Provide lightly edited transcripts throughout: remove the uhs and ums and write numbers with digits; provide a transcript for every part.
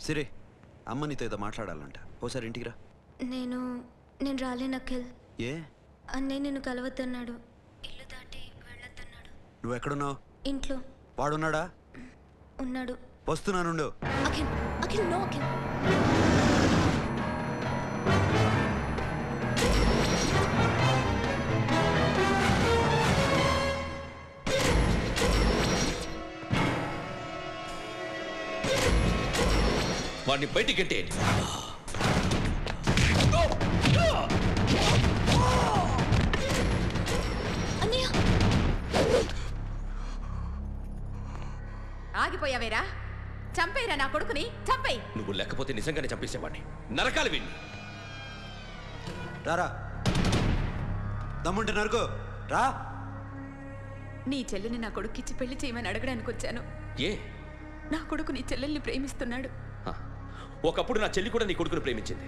సిరే అమ్మ నీతో ఏదో మాట్లాడాలంట, ఓసారి ఇంటికి రా. నేను రాలేను అఖిల్. ఏ? అన్నయ్య నిన్ను కలవద్దన్నాడు, ఇల్లు దాటి వెళ్ళొద్దన్నాడు. నువ్వు ఎక్కడున్నావు? ఇంట్లో. వాడున్నాడా? ఉన్నాడు. వస్తున్నానుండు. అఖిల్ అఖిల్ నో అఖిల్. వాడిని బయటికి గెట్టేయండి. ఆగిపోయావేరా? చంపేరా నా కొడుకుని, చంపేయి. నువ్వు లేకపోతే నిజంగానే చంపేసేవాడిని. నరకాలి వీడిని. రారా, దమ్ముంటే నరుకు రా. నీ చెల్లిని నా కొడుక్కిచ్చి పెళ్లి చేయమని అడగడానికి వచ్చాను. ఏ? నా కొడుకు నీ చెల్లెల్ని ప్రేమిస్తున్నాడు. ఒకప్పుడు నా చెల్లి కూడా నీ కొడుకుని ప్రేమించింది.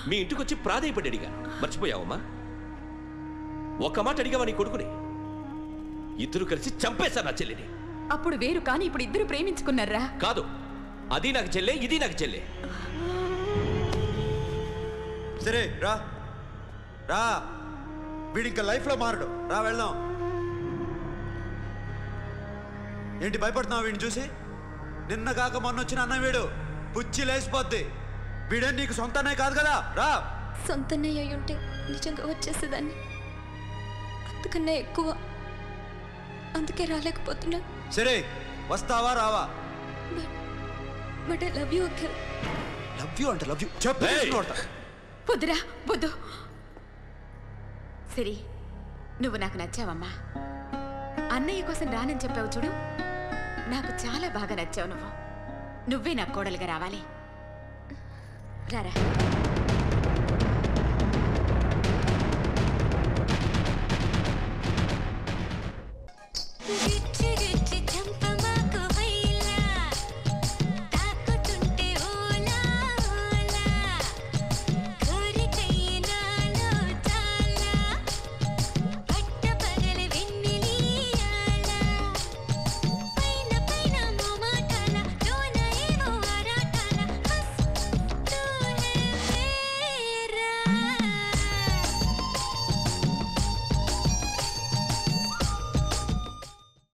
మీ ఇంటికి వచ్చి ప్రాధేయపడి అడిగా, మర్చిపోయావమ్మా? ఒక్క మాట అడిగావా నీ కొడుకుని? ఇద్దరు కలిసి చంపేశా నా చెల్లిని. అప్పుడు వేరు, కానీ ఇప్పుడు ఇద్దరు ప్రేమించుకున్నారా? కాదు, అది నాకు చెల్లె, ఇది నాకు చెల్లె. సరే రా రా, వీడి ఇంకా లైఫ్లో మారడు. రా వెళ్దాం. ఏంటి భయపడుతున్నావు వీడిని చూసి? నిన్న కాక మొన్న వచ్చిన అన్న వీడు పుచ్చి లేసిపోద్ది. వీడే నీకు సొంతనే కాదు కదా. రా. సొంతన్నయ్య అయి ఉంటే నిజంగా వచ్చేసేదాన్ని, అంతకన్నా ఎక్కువ. అందుకే రాలేకపోతున్నా. సరే వస్తావా రావా? But I love you Akhil. Love you అంటే లవ్ యూ చెప్పు. వద్దురా వద్దు. సరే, నువ్వు నాకు నచ్చావమ్మా. అన్నయ్య కోసం రానని చెప్పావు చూడు, నాకు చాలా బాగా నచ్చావు. నువ్వే నా కోడలుగా రావాలి. రారా. Okay.